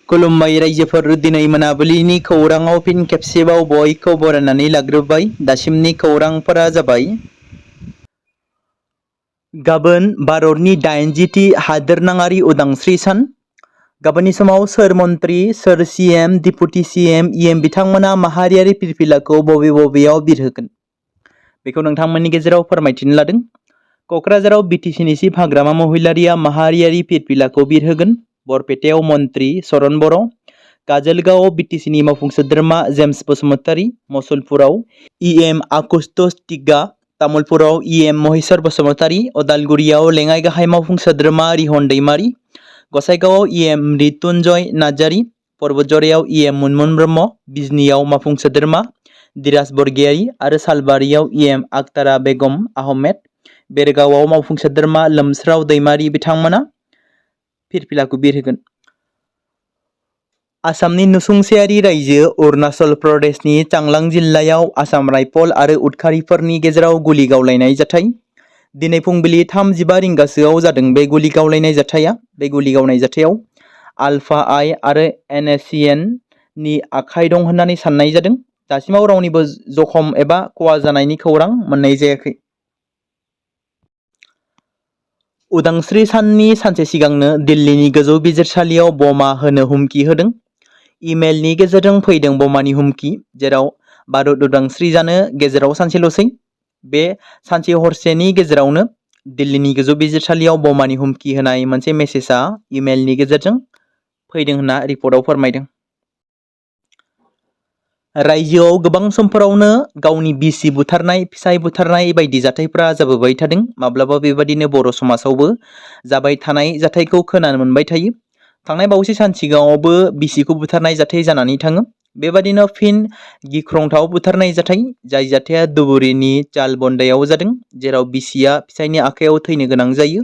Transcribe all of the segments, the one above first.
खुलुमबाय रायजोफोर, दिनै मोनाबिलिनि खौराङाव फिन खेबसेबाव बयखौ बरायनानै लाग्रोबाय। दासिमनि खौरांफोरा जाबाय: गाबोन भारतनि 80थि हादोरनाङारि उदांस्रि सान। गाबोननि समाव सोर मन्त्रि, सोर सीएम, डिपुटि सीएम, ईएम बिथांमोना माहारियारि फिरफिलाखौ बबेयाव बिरहोगोन, बेखौ नोंथांमोननि गेजेराव फोरमायथिनो लादों। क'क्राझाराव बिटिसिनि चिफ हाग्रामा महिलारिया माहारियारि फिरफिलाखौ बिरहोगोन। बरपेटायाव मन्त्रि चरण बर', काजलगावआव बिटिसिनि मावफुं सोद्रोमा जेम्स बसुमतारी, मसलपुराव ईएम आगुस्तस टिग्गा, तामुलपुराव ईएम महेश्वर बसुमतारी, अदालगुरियाव लेङाइ गाहाय मावफुं सोद्रोमा रिहन दैमारी, गसाइगावआव ईएम मृत्युंजय नार्जारी, पर्बतझरायाव ईएम मुनमुन ब्रह्म, बिजनीआव मावफुं सोद्रोमा धीराज बरगयारी आरो सालबारियाव ईएम आखतारा बेगम आहमेद, बेरगावआव मावफुं सोद्रोमा लोमस्राव दैमारी बिथांमोना फिरफिलाखौ बिरहोगोन। आसामनि नसुंसेयारि रायजो अरुणाचल प्रदेशनि चांलां जिल्लायाव आसाम राइफल आरो उदखारिफोरनि गेजेराव गुलि गावलायनाय जाथाय। दिनै फुंबिलि 3:15 रिंगासोआव जादों बे गुलि गावलायनाय जाथाया। बे गुलि गावनाय जाथायाव आल्फा आई आरो NSCN नि आखाइ दं होननानै साननाय जादों। दासिमाव रावनिबो जखम एबा खहा जानायनि खौरां मोननाय जायाखै। उदांस्रि साननि सानसे सिगांनो दिल्लीनि गोजौ बिजिरसालियाव बमा होनो हुमखि होदों। इमेलनि गेजेरजों फैदों बमानि हुमखि, जेराव भारत उदांस्रि जानो गेजेराव सानसेल'सै। बे सानसे हरसेनि गेजेरावनो दिल्लीनि गोजौ बिजिरसालियाव बमानि हुमखि होनाय मोनसे मेसेजआ इमेलनि गेजेरजों फैदों होनना रिपर्टआव फोरमायदों। रायजोआव गोबां समफोरावनो गावनि बिसि बुथारनाय, फिसाय बुथारनाय बायदि जाथायफोरा जाबोबाय थादों। माब्लाबा बेबादिनो बर' समाजावबो जाबाय थानाय जाथायखौ खोनानो मोनबाय थायो। थांनाय बावैसो सान सिगाङावबो बिसिखौ बुथारनाय जाथाय जानानै थाङो। बेबादिनो फिन गिख्रंथाव बुथारनाय जाथाय, जाय जाथाया धुबुरीनि चालबन्दायाव जादों, जेराव बिसिया फिसायनि आखायाव थैनो गोनां जायो।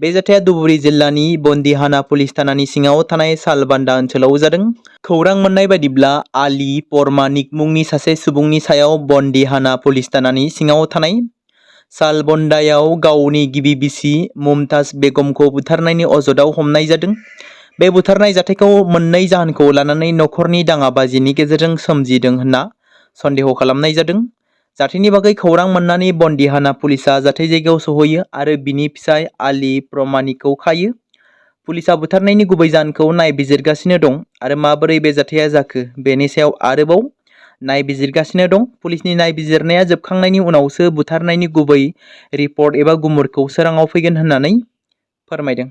बे जाथाया धुबुरी जिल्लानि बन्दिहाना पुलिस थानानि सिङाव थानाय सालबान्दा ओनसोलाव जादों। खौरां मोननाय बायदिब्ला आली परमानिक मुंनि सासे सुबुंनि सायाव बन्दिहाना पुलिस थानानि सिङाव थानाय सालबन्दायाव गावनि गिबि बिसि मुमताज बेगमखौ बुथारनायनि अजदआव हमनाय जादों। बे बुथारनाय जाथायखौ मोननै जाहोनखौ लानानै नखरनि दाङाबाजिनि गेजेरजों सोमजिदों होनना सन्देह खालामनाय जादों। जाथायनि बागै खौरां मोननानै बन्दिहाना पुलिसा जाथाय जायगायाव सहैयो आरो बिनि फिसाय आली प्रमानिकखौ खायो। पुलिसा बुथारनायनि गुबै जाहोनखौ नायबिजिरगासिनो दं आरो माबोरै बे जाथाया जाखो बेनि सायाव आरोबाव नायबिजिरगासिनो दं। पुलिसनि नायबिजिरनाया जोबखांनायनि उनावसो बुथारनायनि गुबै रिपर्ट एबा गुमुरखौ सोराङाव फैगोन होननानै फोरमायदों।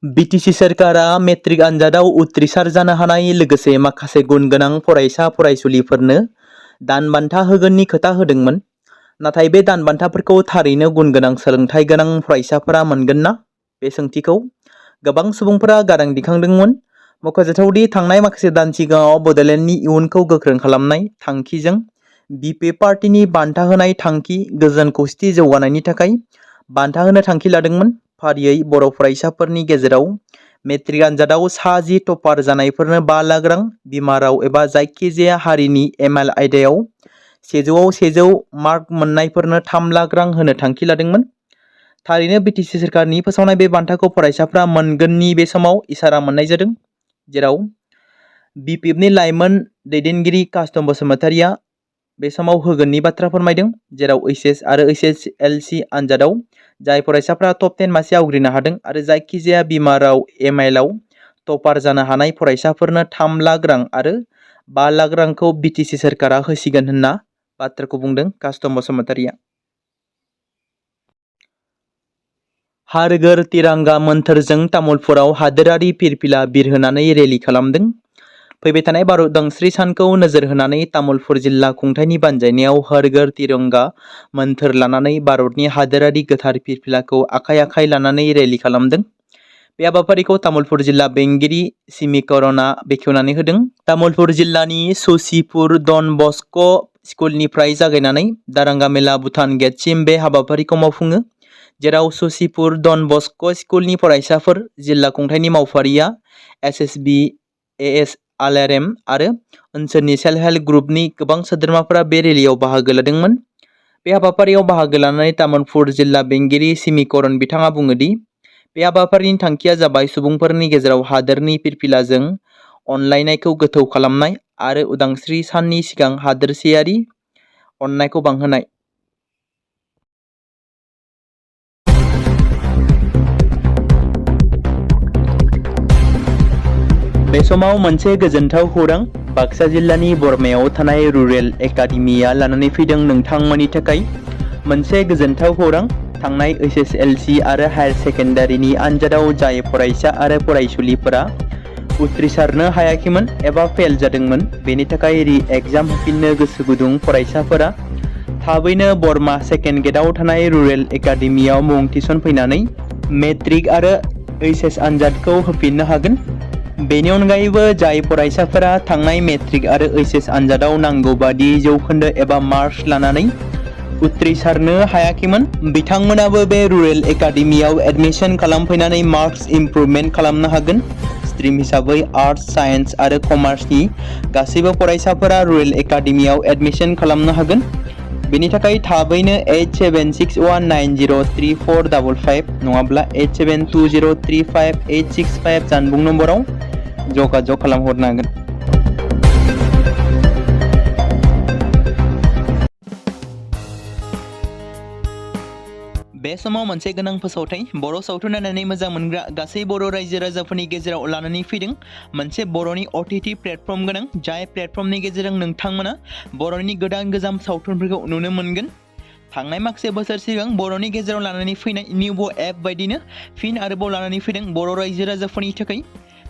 बिटिसि सोरखारा मेट्रिक आनजादाव उथ्रिसार जानो हानाय लोगोसे माखासे गुन गोनां फरायसा फरायसुलिफोरनो दान बान्था होगोननि खोथा होदोंमोन। नाथाय बे दान बान्थाफोरखौ थारैनो गुन गोनां सोलोंथाइ गोनां फरायसाफोरा मोनगोन ना? बे सोंथिखौ गोबां सुबुंफोरा गारां दिखांदोंमोन। मख'जाथावदि थांनाय माखासे दान सिगाङाव बड'लेण्डनि इयुनखौ गोख्रों खालामनाय थांखिजों बिपि पार्टीनि बान्था होनाय थांखि गोजोन खौसेथि जौगानायनि थाखाय बान्था होनो थांखि लादोंमोन। फारियै बर' फरायसाफोरनि गेजेराव मेट्रिक आनजादाव सा 10 टपार जानायफोरनो 5 लाख रां, बिमा राव एबा जायखिजाया हारिनि एमएल आयदायाव 100आव 100 मार्क मोननायफोरनो 3 लाख रां होनो थांखि लादोंमोन। थारैनो बिटिसि सोरखारनि फोसावनाय बे बान्थाखौ फरायसाफ्रा मोनगोननि बे समाव इसारा मोननाय जादों, जेराव बिपिएफनि लाइमोन दैदेनगिरि कास्तम बसुमतारीया बे समाव होगोननि बाथ्रा फोरमायदों। जेराव ओइचएस आरो ओइचएसएलसि आनजादाव जाय फरायसाफ्रा टप 10 मासि आवग्रिनो हादों आरो जायखिजाया बिमा राव एमआइएलआव टपार जानो हानाय फरायसाफोरनो 3 लाख रां आरो 5 लाख रांखौ बिटिसि सोरखारा होसिगोन होनना बाथ्राखौ बुंदों कास्तम बसुमतारीया। हर घर तिरंगा मोन्थोरजों तामुलपुराव हादोरारि फिरफिला बिरहोनानै रेलि खालामदों। फैबाय थानाय भारत उदांस्रि सानखौ नोजोर होनानै तामुलपुर जिल्ला खुंथायनि बानजायनायाव हर घर तिरंगा मोन्थोर लानानै भारतनि हादोरारि गोथार फिरफिलाखौ आखाइ आखाइ लानानै रेलि खालामदों। बे हाबाफारिखौ तामुलपुर जिल्ला बेंगिरि सिमिकरनआ बेखेवनानै होदों। तामुलपुर जिल्लानि ससिपुर डन बस्क' स्कुलनिफ्राय जागायनानै दारांगा मेला भुटान गेटसिम बे हाबाफारिखौ मावफुङो। जेराव ससिपुर डन बस्क' स्कुलनि फरायसाफोर, जिल्ला खुंथायनि मावफारिया एसएसबि, एएस आलआरएम आरो ओनसोलनि सेल्फ हेल्प ग्रुपनि गोबां सोद्रोमाफोरा बे रेलियाव बाहागो लादोंमोन। बे हाबाफारियाव बाहागो लानानै तामुलपुर जिल्ला बेंगिरि सिमिकरन बिथाङा बुङोदि बे हाबाफारिनि थांखिया जाबाय सुबुंफोरनि गेजेराव हादोरनि फिरफिलाजों अनलायनायखौ गोथौ खालामनाय आरो उदांस्रि साननि सिगां हादोरसेयारि अननायखौ बांहोनाय। बे समाव मोनसे गोजोनथाव खौरां बाक्सा जिल्लानि बरमायाव थानाय रुरेल एकाडेमिया लानानै फैदों नोंथांमोननि थाखाय मोनसे गोजोनथाव खौरां। थांनाय HSLC आरो हायार सेकेन्डारिनि आनजादाव जाय फरायसा आरो फरायसुलिफोरा उथ्रिसारनो हायाखैमोन एबा फेल जादोंमोन, बेनि थाखाय रि-एग्जाम होफिननो गोसो गुदुं फरायसाफोरा थाबैनो बरमा सेकेन्ड गेटआव थानाय रुरेल एकाडेमियाव मुं थिसनफैनानै मेट्रिक आरो HS आनजादखौ होफिननो हागोन। बेनि अनगायैबो जाय फरायसाफोरा थांनाय मेट्रिक आरो HS आनजादाव नांगौ बादि जौखोन्दो एबा मार्क्स लानानै उथ्रिसारनो हायाखैमोन, बिथांमोनाबो बे रुरेल एकाडेमियाव एडमिशन खालामफैनानै मार्क्स इमप्रुभमेन्ट खालामनो हागोन। स्ट्रिम हिसाबै आर्टस, साइन्स आरो कमार्सनि गासैबो फरायसाफोरा रुरेल एकाडेमियाव एडमिशन खालामनो हागोन। बेनि थाखाय थाबैनो 8761903455 नङाब्ला 8720358865 जानबुं नम्बराव जगाजग खालामहरनो हागोन। बे समाव मोनसे गोनां फोसावथाय बर' सावथुन नायनानै मोजां मोनग्रा गासै बर' रायजो राजाफोरनि गेजेराव लानानै फैदों मोनसे बर'नि OTT प्लेटफर्म गोनां, जाय प्लेटफर्मनि गेजेरजों नोंथांमोना बर'नि गोदान गोजाम सावथुनफोरखौ नुनो मोनगोन। थांनाय माखासे बोसोर सिगां बर'नि गेजेराव लानानै फैनाय निउबो एप बायदिनो फिन आरोबाव लानानै फैदों बर' रायजो राजाफोरनि थाखाय।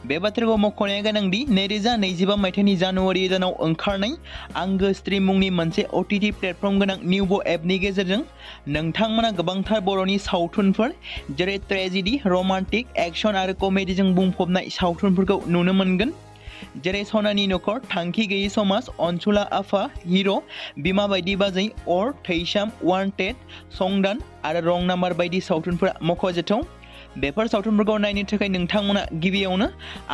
बे बाथ्राखौ मख'नाया गोनांदि 2025 मायथाइनि जानुवारि दानाव ओंखारनाय आंगो स्ट्रिम मुंनि मोनसे OTT प्लेटफर्म गोनां निउबो एपनि गेजेरजों नोंथांमोना गोबांथार बर'नि सावथुनफोर जेरै ट्रेजेडि, रमान्टिक, एक्शन आरो कमेडिजों बुंफबनाय सावथुनफोरखौ नुनो मोनगोन। जेरै सनानि नखर, थांखि गैयै समाज, अनसुला आफा, हिर', बिमा बायदि बाजै, अर, थैसाम, वान्टेड, संदान आरो रं नाम्बार बायदि सावथुनफोरा मख'जाथाव। बेफोर सावथुनफोरखौ नायनो थाखाय नोंथांमोना गिबियावनो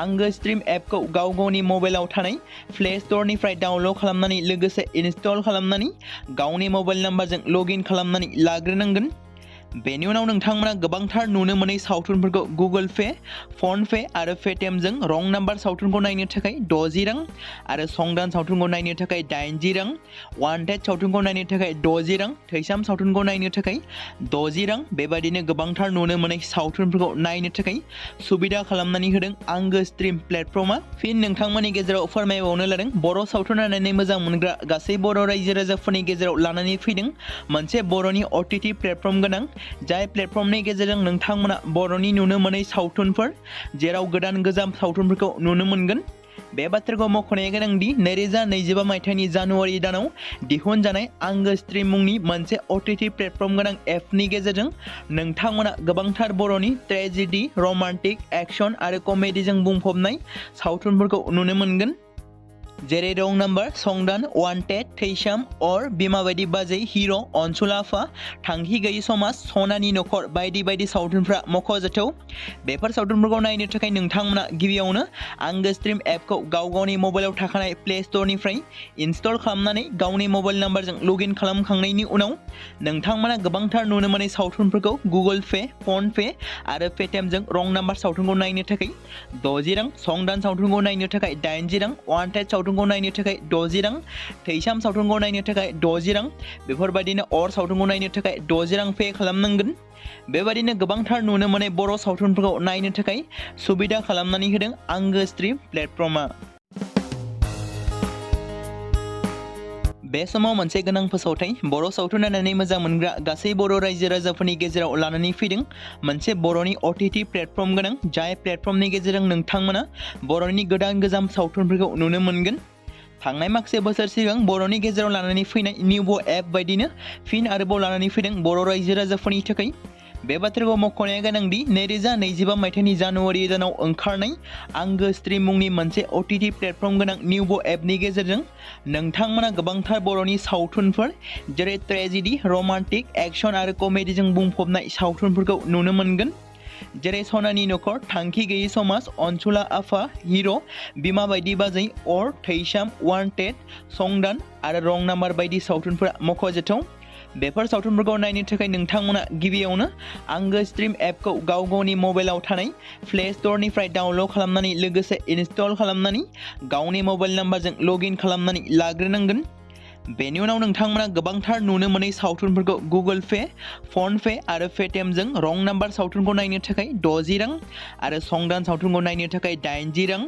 आंगो स्ट्रिम एपखौ गाव गावनि मबाइलाव थानाय प्ले स्ट'रनिफ्राय डाउनल'ड खालामनानै लोगोसे इनस्टल खालामनानै गावनि मबाइल नाम्बारजों लगइन खालामनानै लाग्रोनांगोन। बेनि उनाव नोंथांमोना गोबांथार नुनो मोनै सावथुनफोरखौ गुगोल पे, फन पे आरो पेटिएमजों रं नाम्बार सावथुनखौ नायनो थाखाय 60 रां आरो संदान सावथुनखौ नायनो थाखाय 80 रां, वान्टेड सावथुनखौ नायनो थाखाय 60 रां, थैसाम सावथुनखौ नायनो थाखाय 60 रां, बेबायदिनो गोबांथार नुनो मोनै सावथुनफोरखौ नायनो थाखाय सुबिदा खालामनानै होदों आंगो स्ट्रिम प्लेटफर्मा। फिन नोंथांमोननि गेजेराव फोरमायबावनो लादों बर' सावथुन नायनानै मोजां मोनग्रा गासै बर' रायजो राजाफोरनि गेजेराव लानानै फैदों मोनसे बर'नि OTT प्लेटफर्म गोनां, जाय प्लेटफर्मनि गेजेरजों नोंथांमोना बर'नि नुनो मोनै सावथुनफोर जेराव गोदान गोजाम सावथुनफोरखौ नुनो मोनगोन। बे बाथ्राखौ मख'नाया गोनांदि 2025 मायथाइनि जानुवारि दानाव दिहुनजानाय आंगो स्ट्रिम मुंनि मोनसे OTT प्लेटफर्म गोनां एपनि गेजेरजों नोंथांमोना गोबांथार बर'नि ट्रेजेडि, रमान्टिक, एक्शन आरो कमेडिजों बुंफबनाय सावथुनफोरखौ नुनो मोनगोन। जेरै रं नाम्बार, संदान, वान्टेड, थैसाम, अर, बिमा बायदि बाजै, हिर', अनसुला आफा, थांखि गैयै समाज, सनानि नखर बायदि बायदि सावथुनफ्रा मख'जाथाव। बेफोर सावथुनफोरखौ नायनो थाखाय नोंथांमोना गिबियावनो आंगो स्ट्रिम एपखौ गाव गावनि मबाइलाव थाखानाय प्ले स्ट'रनिफ्राय इनस्टल खालामनानै गावनि मबाइल नाम्बारजों लगइन खालामखांनायनि उनाव नोंथांमोना गोबांथार नुनो मोनै सावथुनफोरखौ गुगोल पे, फन पे आरो पेटिएमजों रं नाम्बार सावथुनखौ नायनो थाखाय 60 रां, संदान सावथुनखौ नायनो थाखाय 80 रां, वान्टेड सावथुनखौ नायनो थाखाय 60 रां, थैसाम सावथुनखौ नायनो थाखाय 60 रां, बेफोरबायदिनो अर सावथुनखौ नायनो थाखाय 60 रां पे खालामनांगोन। बेबायदिनो गोबांथार नुनो मोनै बर' सावथुनफोरखौ नायनो थाखाय सुबिदा खालामनानै होदों आंगो स्ट्रिम प्लेटफर्मा। बे समाव मोनसे गोनां फोसावथाय बर' सावथुन नायनानै मोजां मोनग्रा गासै बर' रायजो राजाफोरनि गेजेराव लानानै फैदों मोनसे बर'नि OTT प्लेटफर्म गोनां, जाय प्लेटफर्मनि गेजेरजों नोंथांमोना बर'नि गोदान गोजाम सावथुनफोरखौ नुनो मोनगोन। थांनाय माखासे बोसोर सिगां बर'नि गेजेराव लानानै फैनाय निउबो एप बायदिनो फिन आरोबाव लानानै फैदों बर' रायजो राजाफोरनि थाखाय। बे बाथ्राखौ मख'नाया गोनांदि 2025 मायथाइनि जानुवारि दानाव ओंखारनाय आंगो स्ट्रिम मुंनि मोनसे OTT प्लेटफर्म गोनां निउबो एपनि गेजेरजों नोंथांमोना गोबांथार बर'नि सावथुनफोर जेरै ट्रेजेडि, रमान्टिक, एक्शन आरो कमेडिजों बुंफबनाय सावथुनफोरखौ नुनो मोनगोन। जेरै सनानि नखर, थांखि गैयै समाज, अनसुला आफा, हिर', बिमा बायदि बाजै, अर, थैसाम, वान्टेड, संदान आरो रं नाम्बार बायदि सावथुनफोरा मख'जाथाव। बेफोर सावथुनफोरखौ नायनो थाखाय नोंथांमोना गिबियावनो आंगो स्ट्रिम एपखौ गाव गावनि मबाइलाव थानाय प्ले स्ट'रनिफ्राय डाउनल'ड खालामनानै लोगोसे इनस्टल खालामनानै गावनि मबाइल नाम्बारजों लगइन खालामनानै लाग्रोनांगोन। बेनि उनाव नोंथांमोना गोबांथार नुनो मोनै सावथुनफोरखौ गुगोल पे, फन पे आरो पेटिएमजों रं नाम्बार सावथुनखौ नायनो थाखाय 60 रां आरो संदान सावथुनखौ नायनो थाखाय 80 रां,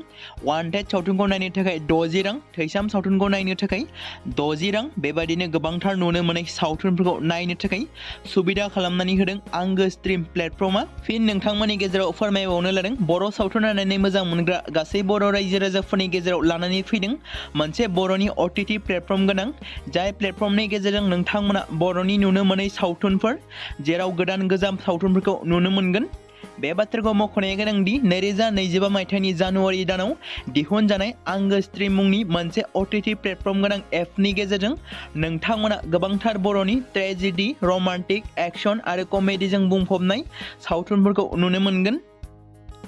वान्टेड सावथुनखौ नायनो थाखाय 60 रां, थैसाम सावथुनखौ नायनो थाखाय 60 रां बेबायदिनो गोबांथार नुनो मोनै सावथुनफोरखौ नायनो थाखाय सुबिदा खालामनानै होदों आंगो स्ट्रिम प्लेटफर्मा। फिन नोंथांमोननि गेजेराव फोरमायबावनो लादों बर' सावथुन नायनानै मोजां मोनग्रा गासै बर' रायजो राजाफोरनि गेजेराव लानानै फैदों मोनसे बर'नि OTT प्लेटफर्म गोनां, जाय प्लेटफर्मनि गेजेरजों नोंथांमोना बर'नि नुनो मोनै सावथुनफोर जेराव गोदान गोजाम सावथुनफोरखौ नुनो मोनगोन। बे बाथ्राखौ मख'नाया गोनांदि 2025 मायथाइनि जानुवारि दानाव दिहुनजानाय आंगो स्ट्रिम मुंनि मोनसे OTT प्लेटफर्म गोनां एपनि गेजेरजों नोंथांमोना गोबांथार बर'नि ट्रेजेडि, रमान्टिक, एक्शन आरो कमेडिजों बुंफबनाय सावथुनफोरखौ नुनो मोनगोन।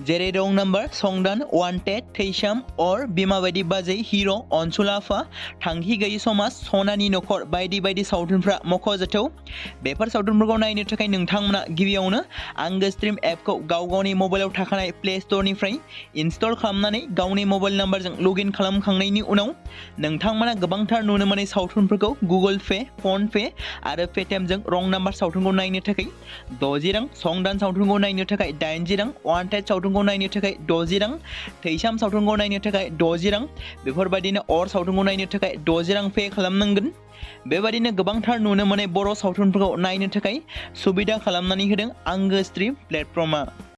जेरै रं नाम्बार, संदान, वान्टेड, थैसाम, अर, बिमा बायदि बाजै, हिर', अनसुला आफा, थांखि गैयि समाज, सनानि नखर बायदि बायदि सावथुनफ्रा मख'जाथाव। बेफोर सावथुनफोरखौ नायनो थाखाय नोंथांमोना गिबियावनो आंगो स्ट्रिम एपखौ गाव गावनि मबाइलाव थाखानाय प्ले स्ट'रनिफ्राय इनस्टल खालामनानै गावनि मबाइल नाम्बारजों लगइन खालामखांनायनि उनाव नोंथांमोना गोबांथार नुनो मोनै सावथुनफोरखौ गुगोल पे, फन पे आरो पेटिएमजों रं नाम्बार सावथुनखौ नायनो थाखाय 60 रां, संदान सावथुनखौ नायनो थाखाय 80 रां, वान्टेड सावथुनखौ नायनो थाखाय 60 रां, थैसाम सावथुनखौ नायनो थाखाय 60 रां बेफोरबायदिनो अर सावथुनखौ नायनो थाखाय 60 रां पे खालामनांगोन। बेबायदिनो गोबांथार नुनो मोनै बर' सावथुनफोरखौ नायनो थाखाय सुबिदा खालामनानै होदों आंगो स्ट्रिम प्लेटफर्मा।